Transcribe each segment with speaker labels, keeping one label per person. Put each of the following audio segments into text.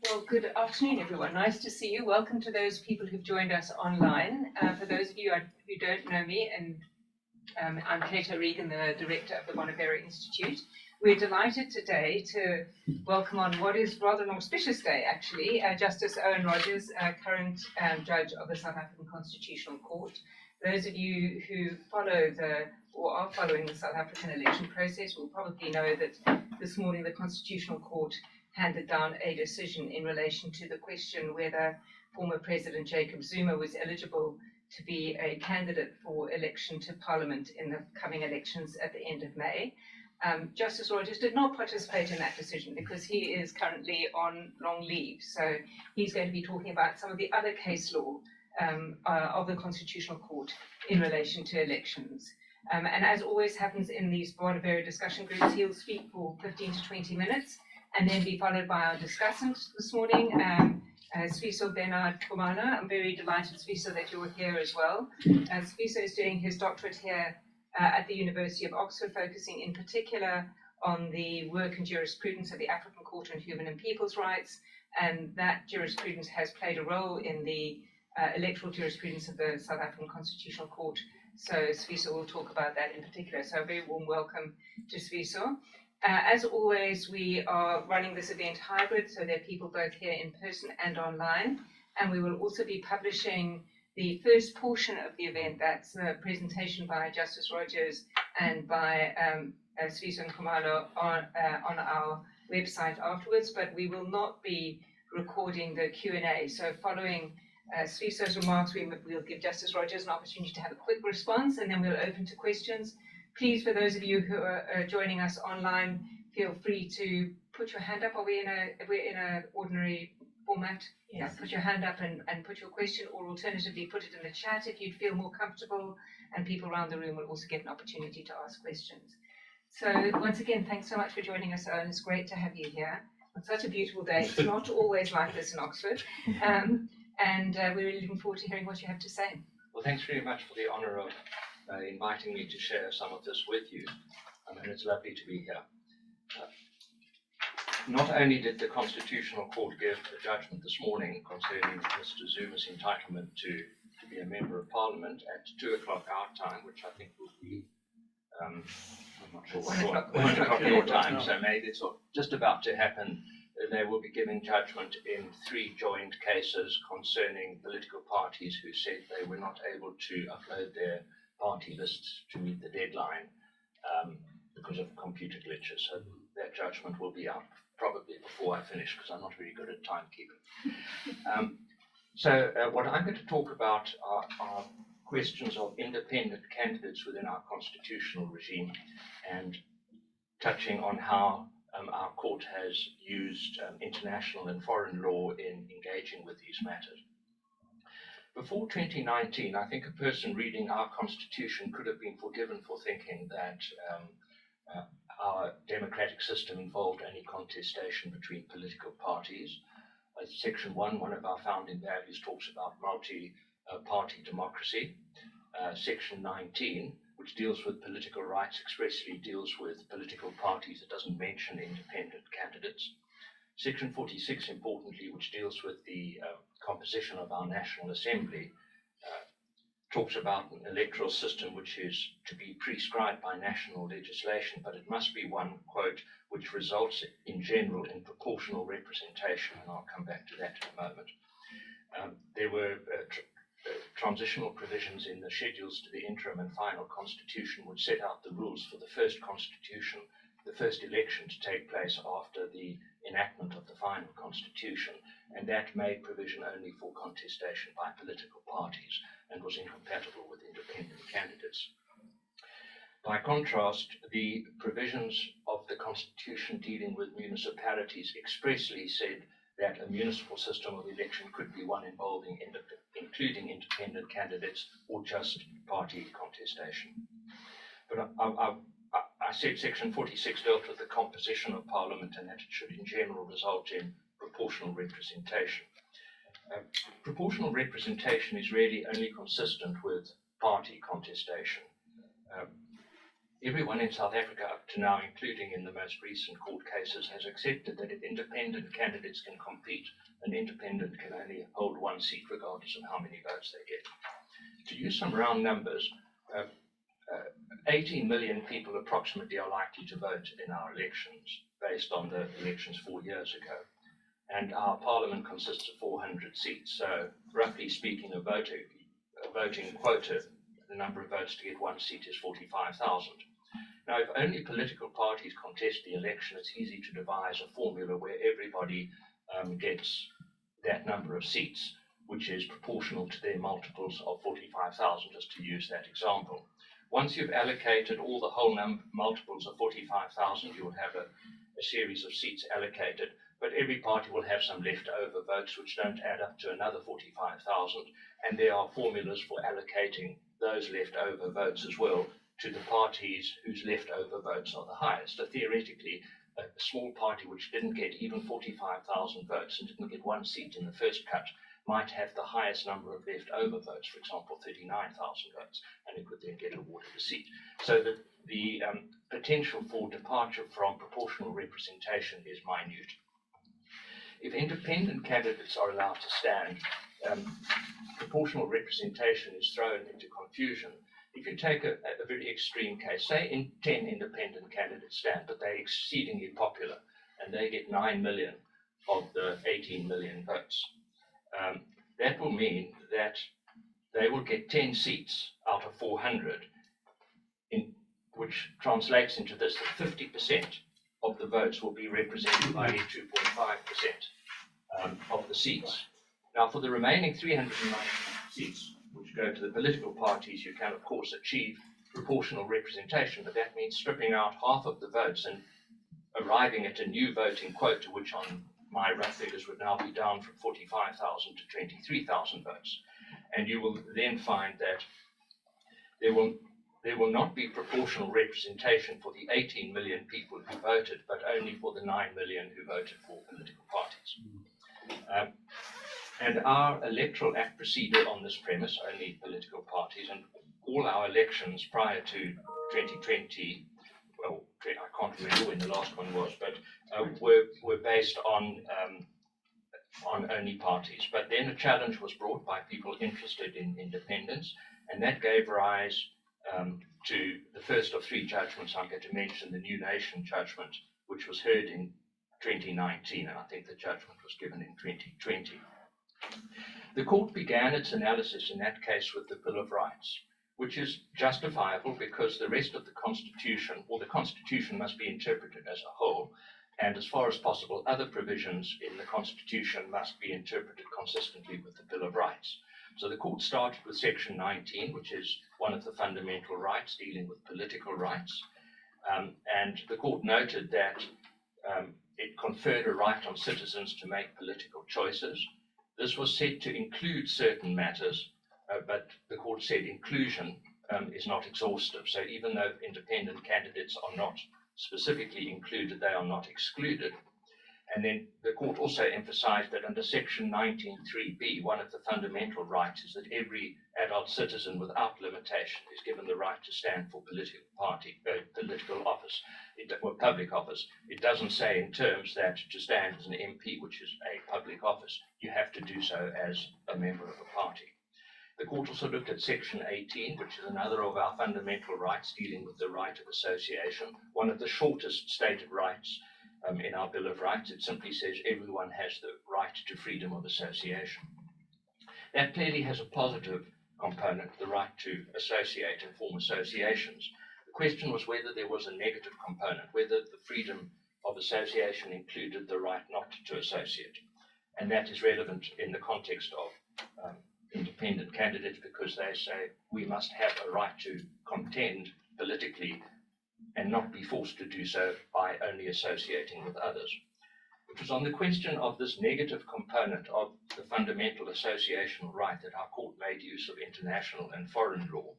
Speaker 1: Well, good afternoon, everyone. Nice to see you. Welcome to those people who've joined us online. For those of you who don't know me, and I'm Kate O'Regan, the director of the Bonavera Institute. We're delighted today to welcome on what is rather an auspicious day, actually, Justice Owen Rogers, current judge of the South African Constitutional Court. Those of you who follow or are following the South African election process will probably know that this morning the Constitutional Court handed down a decision in relation to the question whether former President Jacob Zuma was eligible to be a candidate for election to Parliament in the coming elections at the end of May. Justice Rogers did not participate in that decision because he is currently on long leave. So he's going to be talking about some of the other case law of the Constitutional Court in relation to elections. And as always happens in these Bonavera discussion groups, he'll speak for 15 to 20 minutes and then be followed by our discussant this morning, Sfiso Bernard Kumana. I'm very delighted, Sfiso, that you're here as well. Sfiso is doing his doctorate here at the University of Oxford, focusing in particular on the work and jurisprudence of the African Court on Human and People's Rights, and that jurisprudence has played a role in the electoral jurisprudence of the South African Constitutional Court. So Sfiso will talk about that in particular. So a very warm welcome to Sfiso. As always, we are running this event hybrid, so there are people both here in person and online. And we will also be publishing the first portion of the event, that's a presentation by Justice Rogers and by Sfiso and Kumalo on our website afterwards, but we will not be recording the Q&A. So following Sfiso's remarks, we'll give Justice Rogers an opportunity to have a quick response, and then we'll open to questions. Please, for those of you who are joining us online, feel free to put your hand up. We're in an ordinary format. Yes. Yeah, put your hand up and put your question, or alternatively put it in the chat if you'd feel more comfortable, and people around the room will also get an opportunity to ask questions. So once again, thanks so much for joining us, Owen. It's great to have you here on such a beautiful day. It's not always like this in Oxford. And we're really looking forward to hearing what you have to say.
Speaker 2: Well, thanks very much for the honour of inviting me to share some of this with you, and it's lovely to be here. Not only did the Constitutional Court give a judgment this morning concerning Mr. Zuma's entitlement to be a Member of Parliament at 2 o'clock our time, which I think will be, I'm not sure, 1 o'clock your time, so maybe it's just about to happen. They will be giving judgment in 3 joint cases concerning political parties who said they were not able to upload their party lists to meet the deadline because of computer glitches. So that judgment will be out probably before I finish, because I'm not very good at timekeeping. So what I'm going to talk about are questions of independent candidates within our constitutional regime, and touching on how our court has used international and foreign law in engaging with these matters. Before 2019, I think a person reading our constitution could have been forgiven for thinking that our democratic system involved only contestation between political parties. Section 1, one of our founding values, talks about multi-party democracy. Section 19, which deals with political rights, expressly deals with political parties. It doesn't mention independent candidates. Section 46, importantly, which deals with the composition of our National Assembly, talks about an electoral system which is to be prescribed by national legislation, but it must be one, quote, which results in general in proportional representation, and I'll come back to that in a moment. There were transitional provisions in the schedules to the interim and final constitution which set out the rules for the first constitution, the first election to take place after the enactment of the final constitution, and that made provision only for contestation by political parties and was incompatible with independent candidates. By contrast, the provisions of the constitution dealing with municipalities expressly said that a municipal system of election could be one involving including independent candidates or just party contestation. But I said Section 46 dealt with the composition of Parliament and that it should in general result in proportional representation. Proportional representation is really only consistent with party contestation. Everyone in South Africa up to now, including in the most recent court cases, has accepted that if independent candidates can compete, an independent can only hold one seat regardless of how many votes they get. To use some round numbers, 18 million people approximately are likely to vote in our elections based on the elections 4 years ago. And our parliament consists of 400 seats. So roughly speaking, a voting quota, the number of votes to get one seat is 45,000. Now, if only political parties contest the election, it's easy to devise a formula where everybody gets that number of seats, which is proportional to their multiples of 45,000, just to use that example. Once you've allocated all the whole multiples of 45,000, you'll have a series of seats allocated, but every party will have some leftover votes which don't add up to another 45,000, and there are formulas for allocating those leftover votes as well to the parties whose leftover votes are the highest. So theoretically, a small party which didn't get even 45,000 votes and didn't get one seat in the first cut might have the highest number of leftover votes, for example, 39,000 votes, and it would then get awarded a seat. So that the potential for departure from proportional representation is minute. If independent candidates are allowed to stand, proportional representation is thrown into confusion. If you take a very extreme case, say 10 independent candidates stand, but they're exceedingly popular, and they get 9 million of the 18 million votes, that will mean that they will get 10 seats out of 400, which translates into this, that 50% of the votes will be represented by 2.5% of the seats. Now, for the remaining 390 seats, which go to the political parties, you can, of course, achieve proportional representation, but that means stripping out half of the votes and arriving at a new voting quota, which on my rough figures would now be down from 45,000 to 23,000 votes. And you will then find that there will not be proportional representation for the 18 million people who voted, but only for the 9 million who voted for political parties. And our Electoral Act proceeded on this premise, only political parties, and all our elections prior to 2020, well, I can't remember when the last one was, but were based on only parties. But then a challenge was brought by people interested in independence, and that gave rise to the first of three judgments I'm going to mention, the New Nation judgment, which was heard in 2019, and I think the judgment was given in 2020. The court began its analysis in that case with the Bill of Rights, which is justifiable because the rest of the Constitution, or the Constitution, must be interpreted as a whole, and as far as possible, other provisions in the Constitution must be interpreted consistently with the Bill of Rights. So the court started with Section 19, which is one of the fundamental rights dealing with political rights, and the court noted that it conferred a right on citizens to make political choices. This was said to include certain matters, but the court said inclusion is not exhaustive. So even though independent candidates are not specifically included, they are not excluded. And then the court also emphasized that under Section 19(3)(b), one of the fundamental rights is that every adult citizen without limitation is given the right to stand for political office, or public office. It doesn't say in terms that to stand as an MP, which is a public office, you have to do so as a member of a party. The court also looked at Section 18, which is another of our fundamental rights dealing with the right of association, one of the shortest stated rights in our Bill of Rights. It simply says everyone has the right to freedom of association. That clearly has a positive component, the right to associate and form associations. The question was whether there was a negative component, whether the freedom of association included the right not to associate. And that is relevant in the context of independent candidates, because they say we must have a right to contend politically and not be forced to do so by only associating with others. It was on the question of this negative component of the fundamental associational right that our court made use of international and foreign law.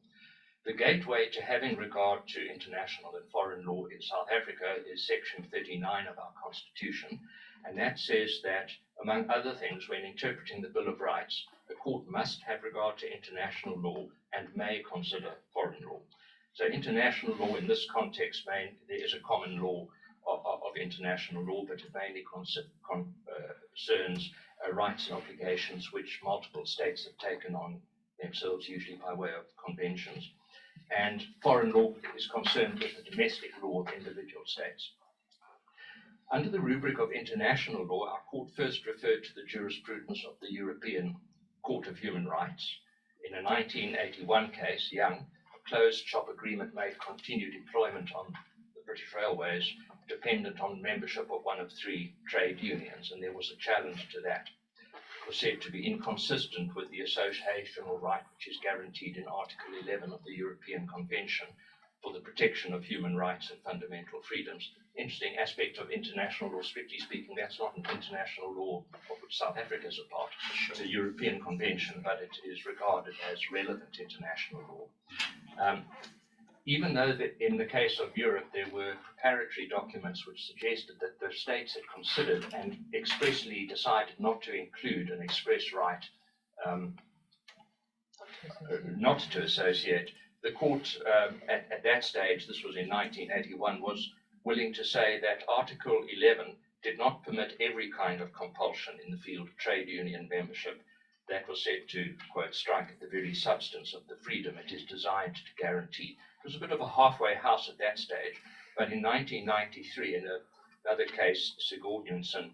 Speaker 2: The gateway to having regard to international and foreign law in South Africa is Section 39 of our Constitution, and that says that, among other things, when interpreting the Bill of Rights, the court must have regard to international law and may consider foreign law. So international law in this context, there is a common law of international law, but it mainly concerns rights and obligations which multiple states have taken on themselves, usually by way of conventions. And foreign law is concerned with the domestic law of individual states. Under the rubric of international law, our court first referred to the jurisprudence of the European Court of Human Rights. In a 1981 case, Young, a closed shop agreement made continued employment on the British Railways dependent on membership of one of 3 trade unions, and there was a challenge to that. It was said to be inconsistent with the associational right which is guaranteed in Article 11 of the European Convention for the protection of human rights and fundamental freedoms. Interesting aspect of international law, strictly speaking, that's not an international law of which South Africa is a part. It's a European convention, but it is regarded as relevant international law. Even though in the case of Europe there were preparatory documents which suggested that the states had considered and expressly decided not to include an express right not to associate, the court at that stage, this was in 1981, was willing to say that Article 11 did not permit every kind of compulsion in the field of trade union membership. That was said to, quote, strike at the very substance of the freedom it is designed to guarantee. It was a bit of a halfway house at that stage, but in 1993, in another case, Sigurjonsson,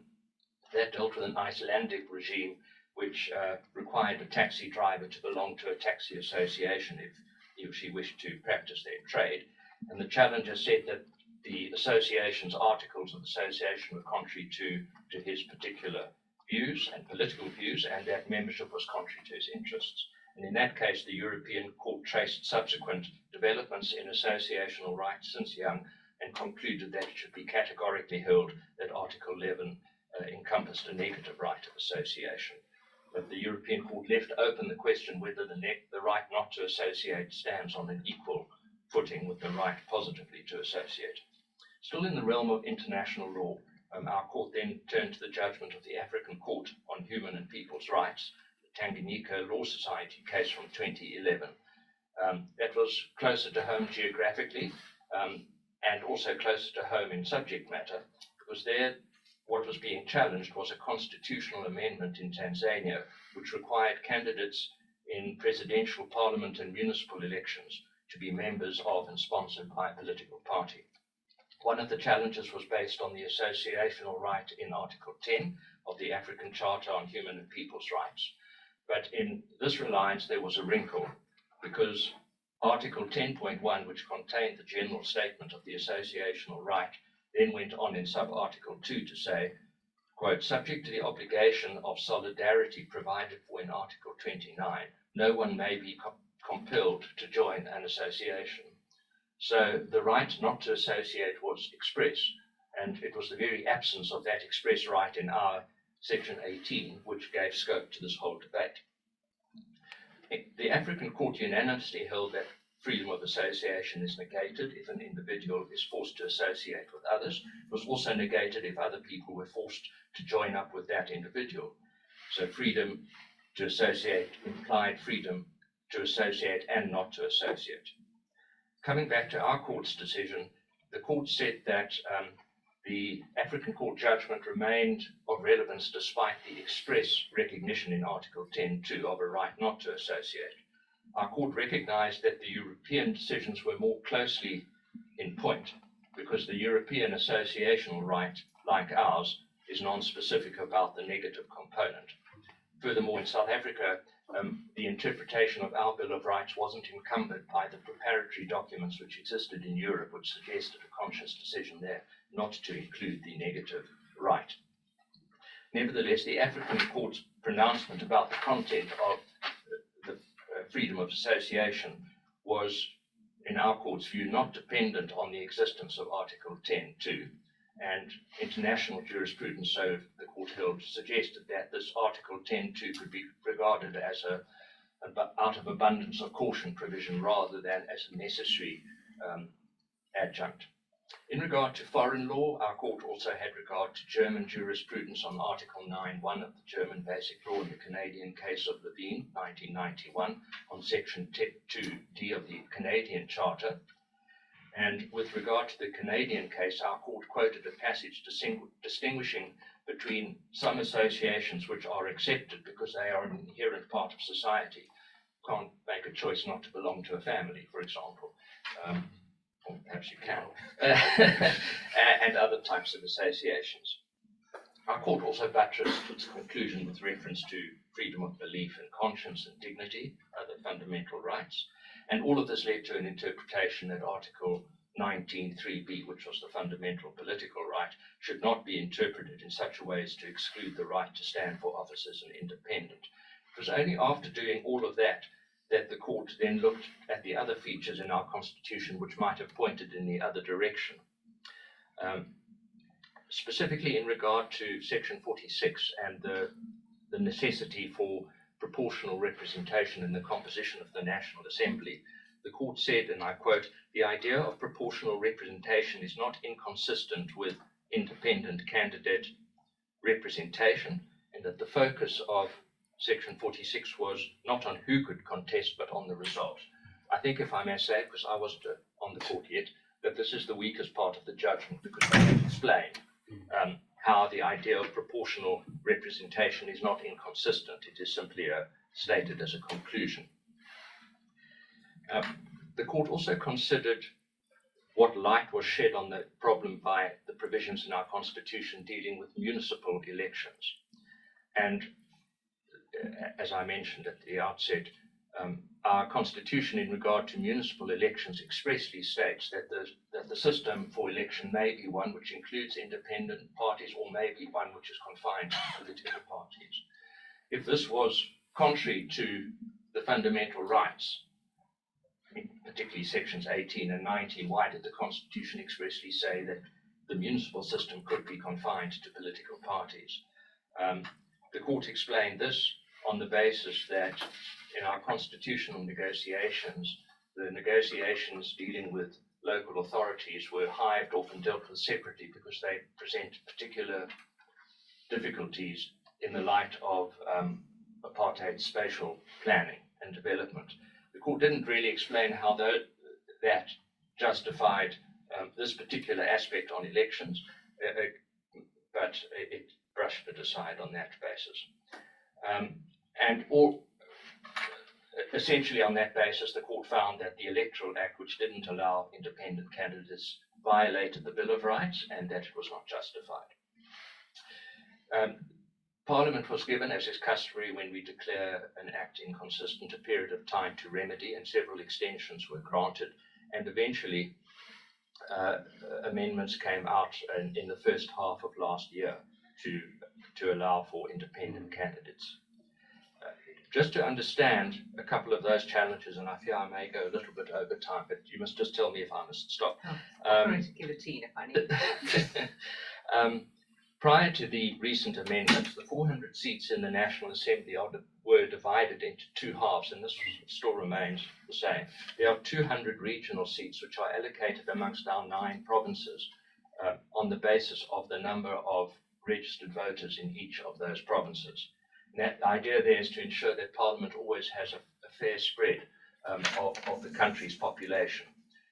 Speaker 2: that dealt with an Icelandic regime which required a taxi driver to belong to a taxi association if he or she wished to practice their trade. And the challenger said that the association's articles of association were contrary to his particular views and political views, and that membership was contrary to his interests. And in that case, the European Court traced subsequent developments in associational rights since Young and concluded that it should be categorically held that Article 11 encompassed a negative right of association. But the European Court left open the question whether the right not to associate stands on an equal footing with the right positively to associate. Still in the realm of international law, our court then turned to the judgment of the African Court on Human and People's Rights, the Tanganyika Law Society case from 2011. That was closer to home geographically and also closer to home in subject matter, because there what was being challenged was a constitutional amendment in Tanzania which required candidates in presidential, parliament and municipal elections to be members of and sponsored by a political party. One of the challenges was based on the associational right in Article 10 of the African Charter on Human and People's Rights. But in this reliance, there was a wrinkle, because Article 10.1, which contained the general statement of the associational right, then went on in sub-article 2 to say, quote, subject to the obligation of solidarity provided for in Article 29, no one may be compelled to join an association. So the right not to associate was express, and it was the very absence of that express right in our Section 18 which gave scope to this whole debate. The African Court unanimously held that freedom of association is negated if an individual is forced to associate with others. It was also negated if other people were forced to join up with that individual. So freedom to associate implied freedom to associate and not to associate. Coming back to our court's decision, the court said that the African Court judgment remained of relevance despite the express recognition in Article 10.2 of a right not to associate. Our court recognized that the European decisions were more closely in point because the European associational right, like ours, is non-specific about the negative component. Furthermore, in South Africa, the interpretation of our Bill of Rights wasn't encumbered by the preparatory documents which existed in Europe, which suggested a conscious decision there not to include the negative right. Nevertheless, the African Court's pronouncement about the content of the freedom of association was, in our court's view, not dependent on the existence of Article 10.2, and international jurisprudence, so the court held, suggested that this Article 10.2 could be regarded as a out of abundance of caution provision rather than as a necessary adjunct. In regard to foreign law, our court also had regard to German jurisprudence on Article 9.1 of the German Basic Law in the Canadian case of Levine, 1991, on Section 2D of the Canadian Charter. And with regard to the Canadian case, our court quoted a passage distinguishing between some associations which are accepted because they are an inherent part of society. Can't make a choice not to belong to a family, for example. Or perhaps you can, and other types of associations. Our court also buttressed its conclusion with reference to freedom of belief and conscience and dignity, other fundamental rights, and all of this led to an interpretation that Article 19.3b, which was the fundamental political right, should not be interpreted in such a way as to exclude the right to stand for office as an independent. It was only after doing all of that that the court then looked at the other features in our constitution which might have pointed in the other direction. Specifically in regard to Section 46 and the necessity for proportional representation in the composition of the National Assembly, the court said, and I quote, "The idea of proportional representation is not inconsistent with independent candidate representation, and that the focus of Section 46 was not on who could contest, but on the result." I think, if I may say, because I wasn't on the court yet, that this is the weakest part of the judgment, because they have explained how the idea of proportional representation is not inconsistent. It is simply stated as a conclusion. The court also considered what light was shed on the problem by the provisions in our constitution dealing with municipal elections. And as I mentioned at the outset, our constitution in regard to municipal elections expressly states that the system for election may be one which includes independent parties or may be one which is confined to political parties. If this was contrary to the fundamental rights, particularly sections 18 and 19, why did the Constitution expressly say that the municipal system could be confined to political parties? The court explained this on the basis that in our constitutional negotiations, the negotiations dealing with local authorities were hived off and dealt with separately because they present particular difficulties in the light of apartheid spatial planning and development. The court didn't really explain how that justified this particular aspect on elections, but it brushed it aside on that basis. Essentially on that basis, the court found that the Electoral Act, which didn't allow independent candidates, violated the Bill of Rights and that it was not justified. Parliament was given, as is customary when we declare an act inconsistent, a period of time to remedy, and several extensions were granted, and eventually amendments came out in the first half of last year to allow for independent candidates. Just to understand a couple of those challenges, and I fear I may go a little bit over time, but you must just tell me if I must stop.
Speaker 1: I'm going to guillotine if I need.
Speaker 2: Prior to the recent amendments, the 400 seats in the National Assembly were divided into two halves, and this still remains the same. There are 200 regional seats which are allocated amongst our 9 provinces on the basis of the number of registered voters in each of those provinces. And the idea there is to ensure that Parliament always has a fair spread of the country's population.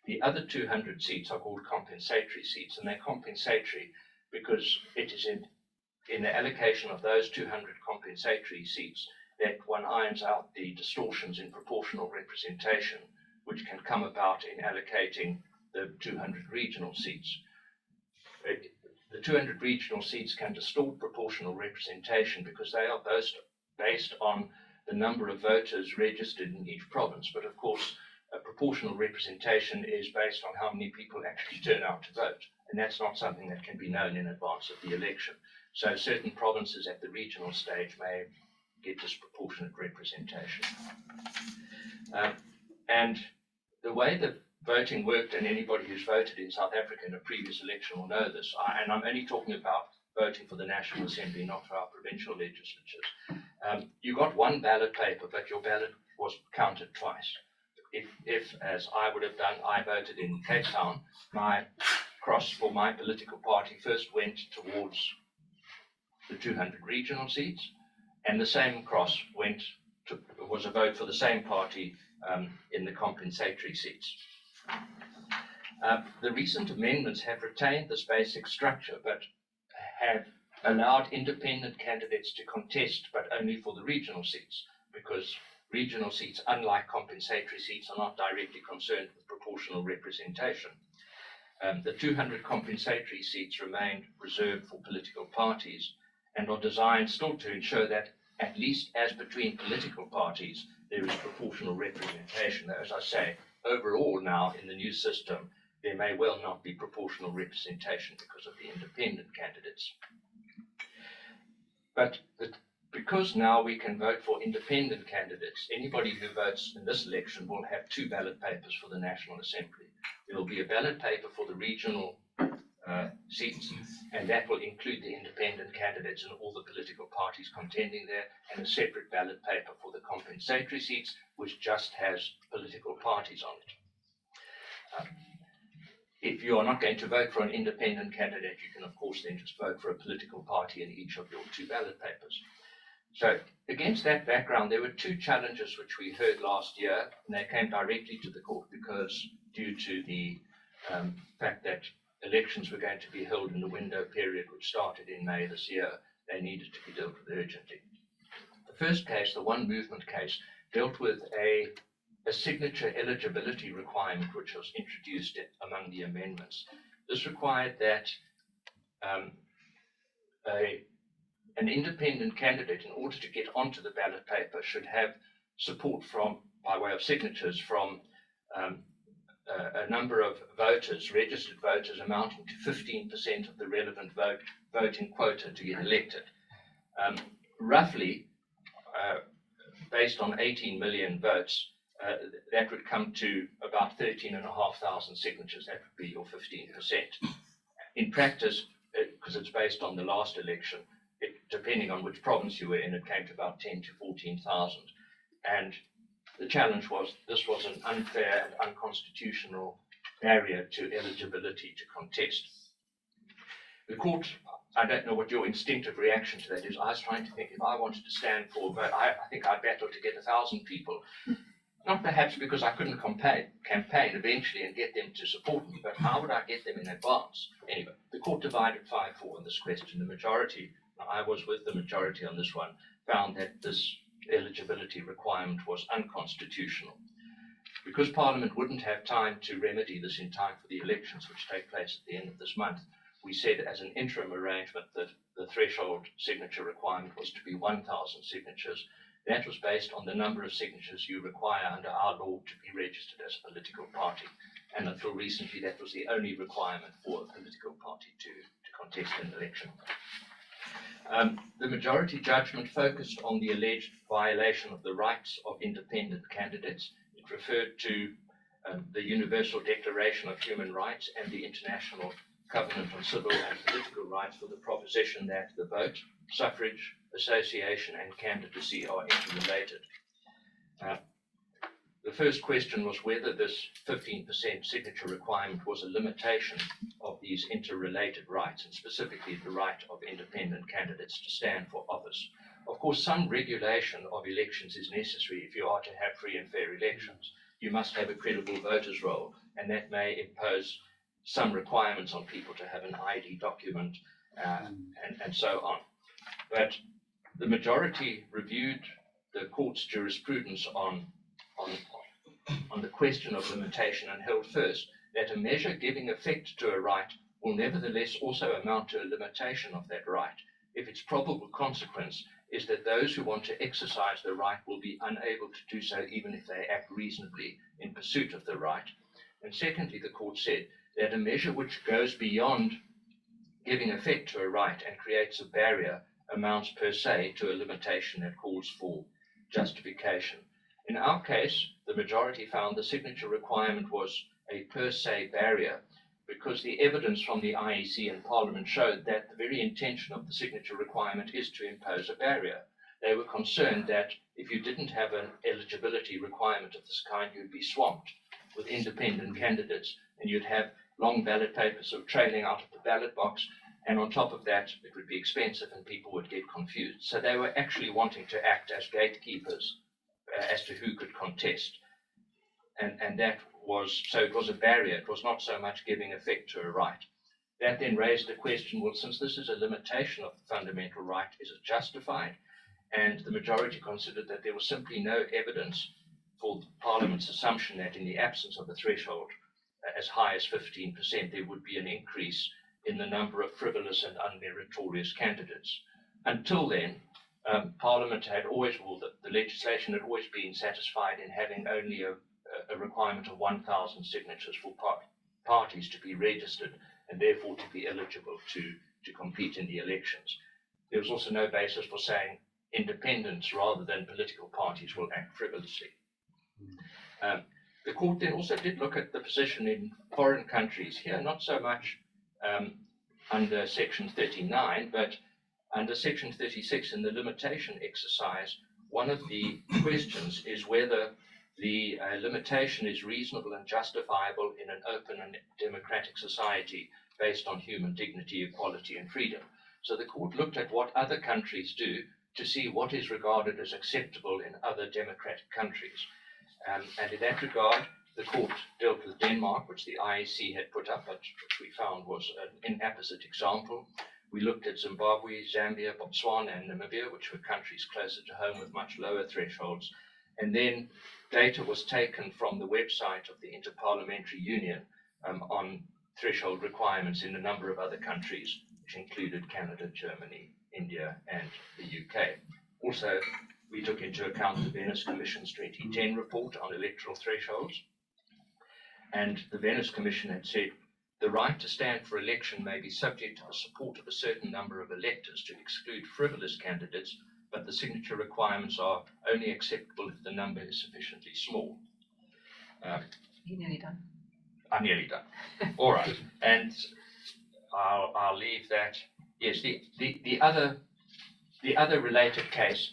Speaker 2: The other 200 seats are called compensatory seats, and they're compensatory because it is in the allocation of those 200 compensatory seats that one irons out the distortions in proportional representation, which can come about in allocating the 200 regional seats. The 200 regional seats can distort proportional representation because they are based on the number of voters registered in each province. But of course, proportional representation is based on how many people actually turn out to vote. And that's not something that can be known in advance of the election. So certain provinces at the regional stage may get disproportionate representation. And the way that voting worked, and anybody who's voted in South Africa in a previous election will know this, and I'm only talking about voting for the National Assembly, not for our provincial legislatures. You got one ballot paper, but your ballot was counted twice. If, as I would have done, I voted in Cape Town, my cross for my political party first went towards the 200 regional seats, and the same cross was a vote for the same party in the compensatory seats. The recent amendments have retained this basic structure, but have allowed independent candidates to contest, but only for the regional seats, because regional seats, unlike compensatory seats, are not directly concerned with proportional representation. The 200 compensatory seats remain reserved for political parties and are designed still to ensure that, at least as between political parties, there is proportional representation. As I say, overall now in the new system, there may well not be proportional representation because of the independent candidates. But because now we can vote for independent candidates, anybody who votes in this election will have 2 ballot papers for the National Assembly. There will be a ballot paper for the regional seats, and that will include the independent candidates and all the political parties contending there, and a separate ballot paper for the compensatory seats, which just has political parties on it. If you are not going to vote for an independent candidate, you can of course then just vote for a political party in each of your 2 ballot papers. So against that background, there were 2 challenges which we heard last year, and they came directly to the court because due to the fact that elections were going to be held in the window period which started in May this year, they needed to be dealt with urgently. The first case, the One Movement case, dealt with a signature eligibility requirement which was introduced among the amendments. This required that an independent candidate, in order to get onto the ballot paper, should have support by way of signatures from a number of voters, registered voters, amounting to 15% of the relevant voting quota to get elected. Roughly, based on 18 million votes, that would come to about 13,500 signatures. That would be your 15%. In practice, because it's based on the last election, depending on which province you were in, it came to about 10 to 14,000. And the challenge was this was an unfair and unconstitutional barrier to eligibility to contest. The court, I don't know what your instinctive reaction to that is. I was trying to think, if I wanted to stand for a vote, I think I'd battle to get 1,000 people. Not perhaps because I couldn't campaign eventually and get them to support me, but how would I get them in advance? Anyway, the court divided 5-4 on this question. The majority, I was with the majority on this one, found that this eligibility requirement was unconstitutional. Because Parliament wouldn't have time to remedy this in time for the elections which take place at the end of this month, we said as an interim arrangement that the threshold signature requirement was to be 1,000 signatures. That was based on the number of signatures you require under our law to be registered as a political party. And until recently, that was the only requirement for a political party to contest an election. The majority judgment focused on the alleged violation of the rights of independent candidates. It referred to the Universal Declaration of Human Rights and the International Covenant on Civil and Political Rights for the proposition that the vote, suffrage, association and candidacy are interrelated. The first question was whether this 15% signature requirement was a limitation of these interrelated rights, and specifically the right of independent candidates to stand for office. Of course, some regulation of elections is necessary if you are to have free and fair elections. You must have a credible voters' roll, and that may impose some requirements on people to have an ID document and so on. But the majority reviewed the court's jurisprudence on the question of limitation and held first that a measure giving effect to a right will nevertheless also amount to a limitation of that right if its probable consequence is that those who want to exercise the right will be unable to do so even if they act reasonably in pursuit of the right. And secondly, the court said that a measure which goes beyond giving effect to a right and creates a barrier amounts per se to a limitation that calls for justification. In our case, the majority found the signature requirement was a per se barrier because the evidence from the IEC and Parliament showed that the very intention of the signature requirement is to impose a barrier. They were concerned that if you didn't have an eligibility requirement of this kind, you'd be swamped with independent candidates, and you'd have long ballot papers sort of trailing out of the ballot box, and on top of that, it would be expensive and people would get confused. So they were actually wanting to act as gatekeepers as to who could contest. And that was, so it was a barrier. It was not so much giving effect to a right. That then raised the question, well, since this is a limitation of the fundamental right, is it justified? And the majority considered that there was simply no evidence for Parliament's assumption that in the absence of a threshold as high as 15%, there would be an increase in the number of frivolous and unmeritorious candidates. Until then, Parliament had always ruled that the legislation had always been satisfied in having only a requirement of 1,000 signatures for parties to be registered and therefore to be eligible to compete in the elections. There was also no basis for saying independents rather than political parties will act frivolously. The court then also did look at the position in foreign countries here, not so much under Section 39, but under Section 36 in the limitation exercise. One of the questions is whether the limitation is reasonable and justifiable in an open and democratic society based on human dignity, equality, and freedom. So the court looked at what other countries do to see what is regarded as acceptable in other democratic countries. And in that regard, the court dealt with Denmark, which the IEC had put up, but which we found was an inapposite example. We looked at Zimbabwe, Zambia, Botswana, and Namibia, which were countries closer to home with much lower thresholds. And then data was taken from the website of the Interparliamentary Union on threshold requirements in a number of other countries, which included Canada, Germany, India, and the UK. Also, we took into account the Venice Commission's 2010 report on electoral thresholds. And the Venice Commission had said, the right to stand for election may be subject to the support of a certain number of electors to exclude frivolous candidates, but the signature requirements are only acceptable if the number is sufficiently small.
Speaker 1: You're nearly done.
Speaker 2: I'm nearly done. All right. And I'll leave that. Yes, the other related case,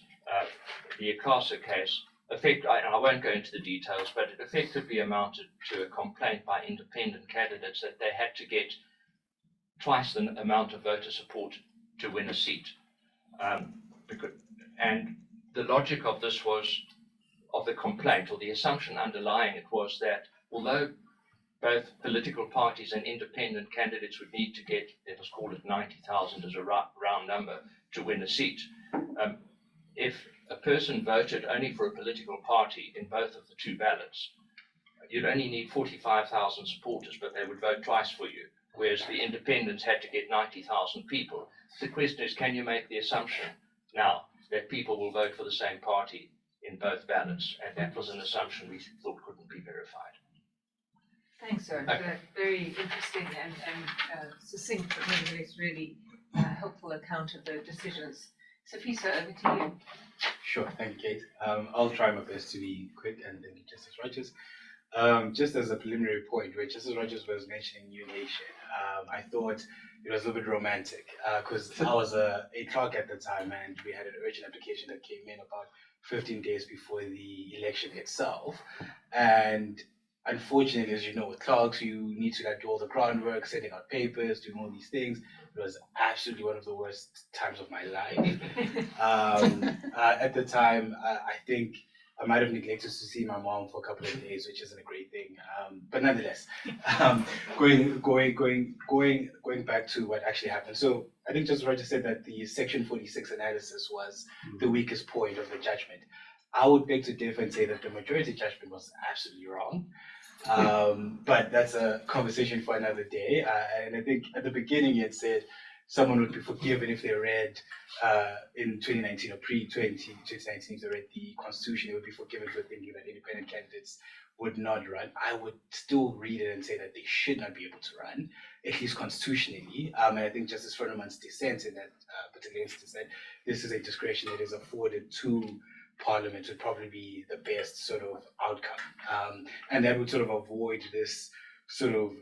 Speaker 2: the ICASA case, I won't go into the details, but it effectively amounted to a complaint by independent candidates that they had to get twice the amount of voter support to win a seat. And the logic of this was, of the complaint, or the assumption underlying it was that although both political parties and independent candidates would need to get, let us call it 90,000 as a round number, to win a seat, if a person voted only for a political party in both of the two ballots, you'd only need 45,000 supporters, but they would vote twice for you, whereas the independents had to get 90,000 people. The question is, can you make the assumption now that people will vote for the same party in both ballots? And that was an assumption we thought couldn't be verified.
Speaker 1: Thanks, sir.
Speaker 2: Okay.
Speaker 1: Very interesting and succinct, but nevertheless really helpful account of the decisions. Sophisa, over to you.
Speaker 3: Sure, thank you, Kate. I'll try my best to be quick, and thank you, Justice Rogers. Just as a preliminary point, where Justice Rogers was mentioning New Nation, I thought it was a little bit romantic because I was a clerk at the time, and we had an urgent application that came in about 15 days before the election itself. And unfortunately, as you know, with clerks, you need to do all the groundwork, sending out papers, doing all these things. It was absolutely one of the worst times of my life. At the time, I think I might have neglected to see my mom for a couple of days, which isn't a great thing. But nonetheless, going back to what actually happened. So I think Justice Rogers said that the Section 46 analysis was the weakest point of the judgment. I would beg to differ and say that the majority judgment was absolutely wrong. But that's a conversation for another day. And I think at the beginning it said someone would be forgiven if they read in 2019 or pre-2019, if they read the Constitution, they would be forgiven for thinking that independent candidates would not run. I would still read it and say that they should not be able to run, at least constitutionally. And I think Justice Furneman's dissent in that particular instance said this is a discretion that is afforded to Parliament would probably be the best sort of outcome. And that would sort of avoid this sort of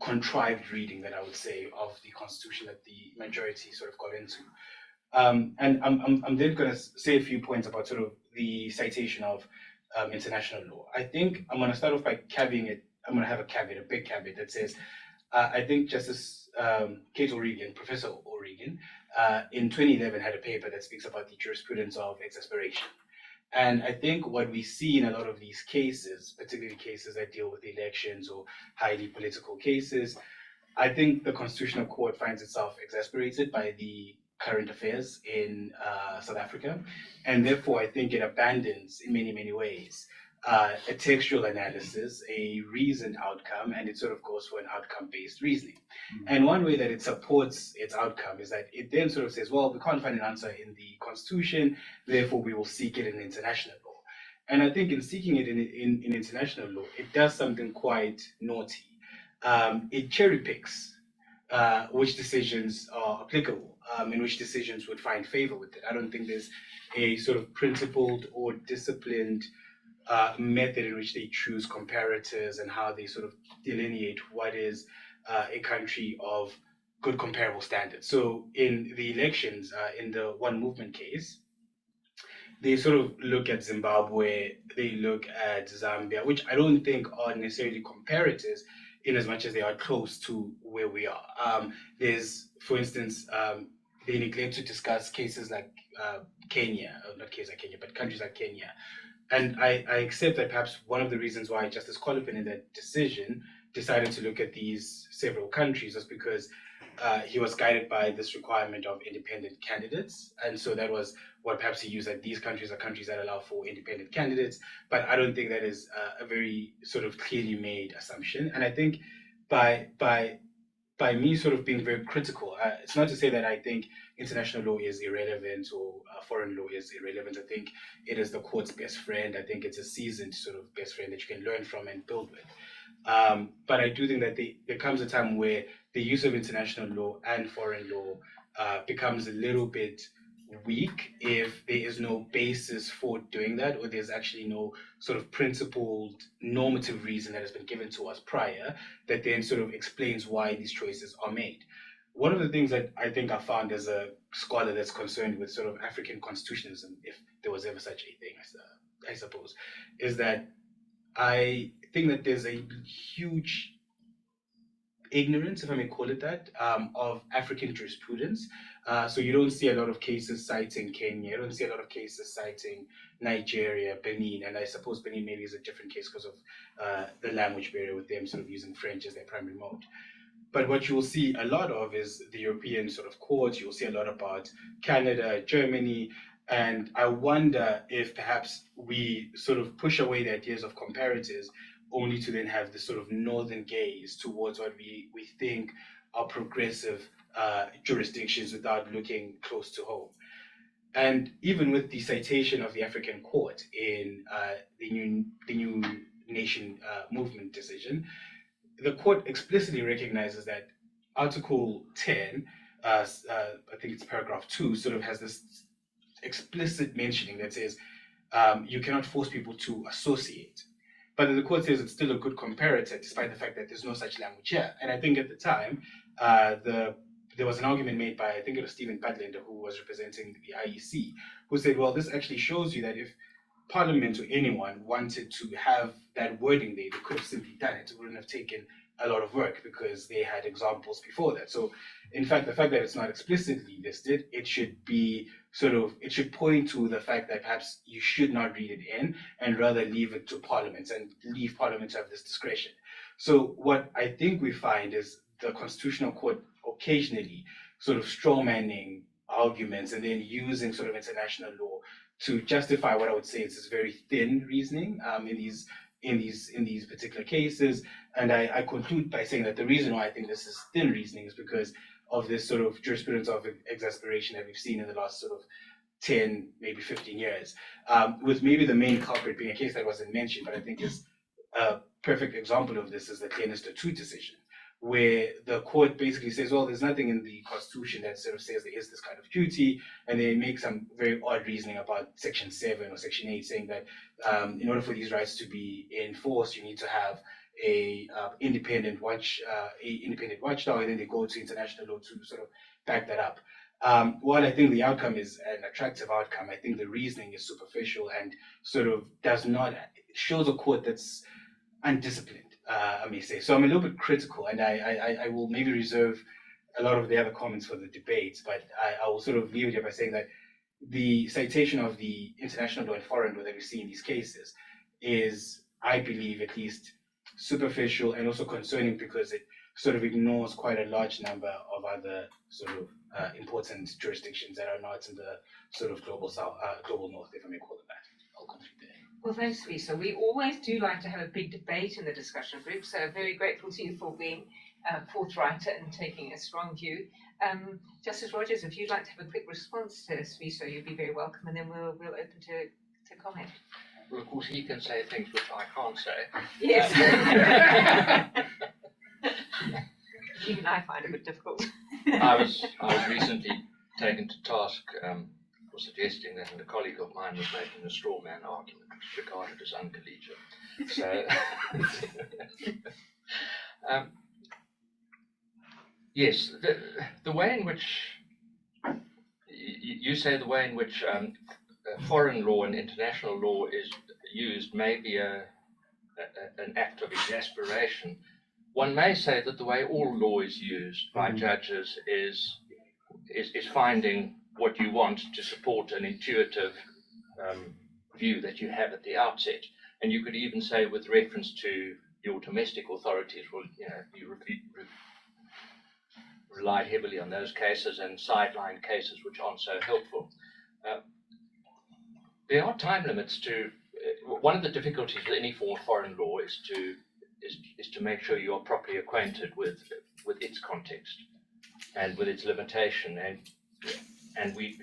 Speaker 3: contrived reading that I would say of the Constitution that the majority sort of got into. And I'm then going to say a few points about sort of the citation of international law. I think I'm going to start off by caveating it. I'm going to have a caveat, a big caveat that says, I think Justice Kate O'Regan, Professor O'Regan, in 2011 had a paper that speaks about the jurisprudence of exasperation. And I think what we see in a lot of these cases, particularly cases that deal with elections or highly political cases, I think the Constitutional Court finds itself exasperated by the current affairs in South Africa. And therefore, I think it abandons, in many, many ways, a textual analysis, a reasoned outcome, and it sort of goes for an outcome-based reasoning. And one way that it supports its outcome is that it then sort of says, well, we can't find an answer in the Constitution, therefore we will seek it in international law. And I think in seeking it in international law, it does something quite naughty. It cherry picks which decisions are applicable and which decisions would find favor with it. I don't think there's a sort of principled or disciplined method in which they choose comparators and how they sort of delineate what is a country of good comparable standards. So in the elections, in the One Movement case, they sort of look at Zimbabwe, they look at Zambia, which I don't think are necessarily comparators in as much as they are close to where we are. There's, for instance, they neglect to discuss cases like Kenya, not cases like Kenya, but countries like Kenya. And I accept that perhaps one of the reasons why Justice Colopin in that decision decided to look at these several countries was because he was guided by this requirement of independent candidates. And so that was what perhaps he used, that these countries are countries that allow for independent candidates. But I don't think that is a very sort of clearly made assumption. And I think by me sort of being very critical, it's not to say that I think international law is irrelevant or foreign law is irrelevant. I think it is the court's best friend. I think it's a seasoned sort of best friend that you can learn from and build with. But I do think that there comes a time where the use of international law and foreign law becomes a little bit weak if there is no basis for doing that, or there's actually no sort of principled normative reason that has been given to us prior that then sort of explains why these choices are made. One of the things that I think I found as a scholar that's concerned with sort of African constitutionalism, if there was ever such a thing, I suppose, is that I think that there's a huge ignorance, if I may call it that, of African jurisprudence. So you don't see a lot of cases citing Kenya, you don't see a lot of cases citing Nigeria, Benin, and I suppose Benin maybe is a different case because of the language barrier with them sort of using French as their primary mode. But what you will see a lot of is the European sort of courts. You'll see a lot about Canada, Germany, and I wonder if perhaps we sort of push away the ideas of comparators only to then have this sort of northern gaze towards what we think are progressive jurisdictions without looking close to home. And even with the citation of the African court in the new nation movement decision, the court explicitly recognizes that Article 10, I think it's paragraph 2, sort of has this explicit mentioning that says you cannot force people to associate. But then the court says it's still a good comparator, despite the fact that there's no such language here. And I think at the time, there was an argument made by, I think it was Stephen Budlander, who was representing the IEC, who said, well, this actually shows you that if Parliament or anyone wanted to have that wording there, they could have simply done it. It wouldn't have taken a lot of work because they had examples before that. So in fact, the fact that it's not explicitly listed, it should be it should point to the fact that perhaps you should not read it in and rather leave it to Parliament and leave Parliament to have this discretion. So what I think we find is the Constitutional Court occasionally sort of strawmanning arguments and then using sort of international law to justify what I would say is this very thin reasoning in these particular cases. And I conclude by saying that the reason why I think this is thin reasoning is because of this sort of jurisprudence of exasperation that we've seen in the last sort of 10, maybe 15 years, with maybe the main culprit being a case that wasn't mentioned, but I think is a perfect example of this is the Cleonister 2 decision, where the court basically says, well, there's nothing in the Constitution that sort of says there is this kind of duty, and they make some very odd reasoning about Section 7 or Section 8, saying that in order for these rights to be enforced, you need to have a independent watchdog, and then they go to international law to sort of back that up. While I think the outcome is an attractive outcome, I think the reasoning is superficial and sort of shows a court that's undisciplined, I may say. So I'm a little bit critical, and I will maybe reserve a lot of the other comments for the debates, but I will sort of leave it here by saying that the citation of the international law and foreign law that we see in these cases is, I believe, at least superficial and also concerning because it sort of ignores quite a large number of other sort of important jurisdictions that are not in the sort of global south, global north, if I may call it that. I'll conclude there.
Speaker 1: Well, thanks, Lisa. We always do like to have a big debate in the discussion group, so very grateful to you for being forthright and taking a strong view. Justice Rogers, if you'd like to have a quick response to Sviso, you'd be very welcome, and then we'll open to comment.
Speaker 2: Well, of course, he can say things which I can't say.
Speaker 1: Yes. Even I find it a bit difficult.
Speaker 2: I was recently taken to task for suggesting that a colleague of mine was making a straw man argument, which is regarded as uncollegiate. So, yes, the way in which you say the way in which foreign law and international law is used may be an act of exasperation. One may say that the way all law is used by judges is finding what you want to support an intuitive view that you have at the outset. And you could even say, with reference to your domestic authorities, well, you know, you relied heavily on those cases and sideline cases which aren't so helpful. There are time limits to. One of the difficulties with any form of foreign law is to make sure you are properly acquainted with its context and with its limitation, and we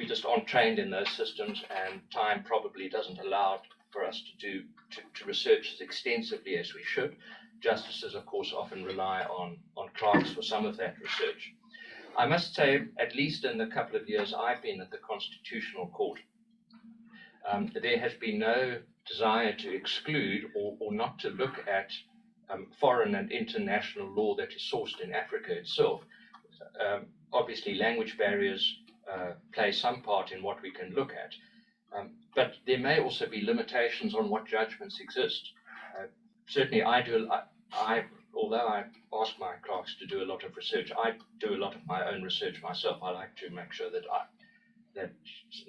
Speaker 2: just aren't trained in those systems, and time probably doesn't allow for us to research as extensively as we should. Justices, of course, often rely on clerks for some of that research. I must say, at least in the couple of years I've been at the Constitutional Court, there has been no desire to exclude or not to look at foreign and international law that is sourced in Africa itself. Obviously, language barriers play some part in what we can look at, but there may also be limitations on what judgments exist. Certainly, although I ask my clerks to do a lot of research, I do a lot of my own research myself. I like to make sure that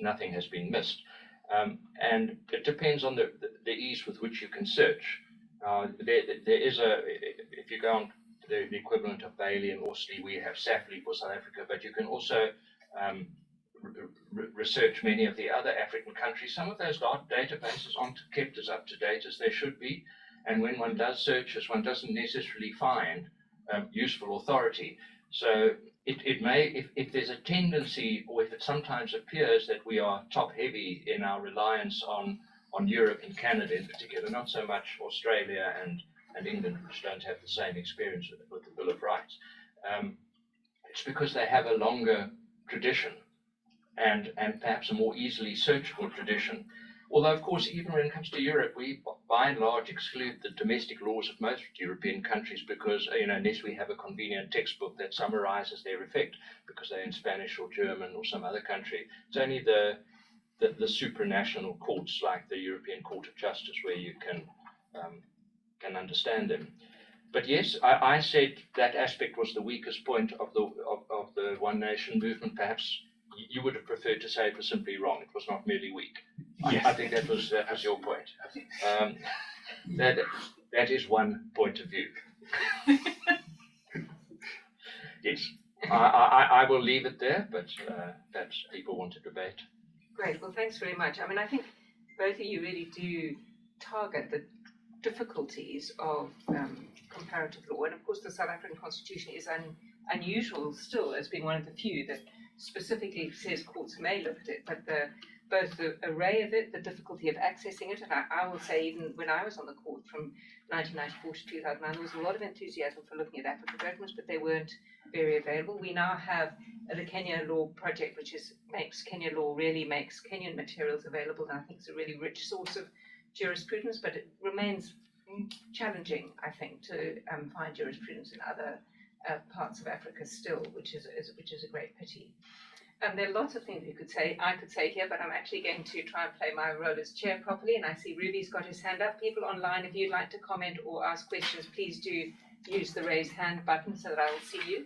Speaker 2: nothing has been missed. And it depends on the ease with which you can search. There is if you go on the equivalent of Bailey and Ousley, we have SAFLI for South Africa, but you can also research many of the other African countries. Some of those databases aren't kept as up to date as they should be, and when one does searches, one doesn't necessarily find useful authority. So it may, if there's a tendency, or if it sometimes appears that we are top heavy in our reliance on Europe and Canada in particular, not so much Australia and England, which don't have the same experience with the Bill of Rights, it's because they have a longer tradition and perhaps a more easily searchable tradition. Although, of course, even when it comes to Europe, we by and large exclude the domestic laws of most European countries because, unless we have a convenient textbook that summarizes their effect, because they're in Spanish or German or some other country. It's only the supranational courts like the European Court of Justice where you can understand them. But yes, I said that aspect was the weakest point of the One Nation movement. Perhaps you would have preferred to say it was simply wrong. It was not merely weak. Yes. I think that was your point. That is one point of view. Yes, I will leave it there, but perhaps people want to debate.
Speaker 1: Great. Well, thanks very much. I mean, I think both of you really do target the difficulties of comparative law, and of course, the South African Constitution is unusual still as being one of the few that specifically says courts may look at it, but both the array of it, the difficulty of accessing it, and I will say even when I was on the court from 1994 to 2009, there was a lot of enthusiasm for looking at Africa judgments, but they weren't very available. We now have the Kenya Law Project, which makes Kenyan materials available, and I think it's a really rich source of jurisprudence, but it remains challenging, I think, to find jurisprudence in other parts of Africa still, which is a great pity. There are lots of things I could say here, but I'm actually going to try and play my role as chair properly. And I see Ruby's got his hand up. People online, if you'd like to comment or ask questions, please do use the raise hand button so that I will see you.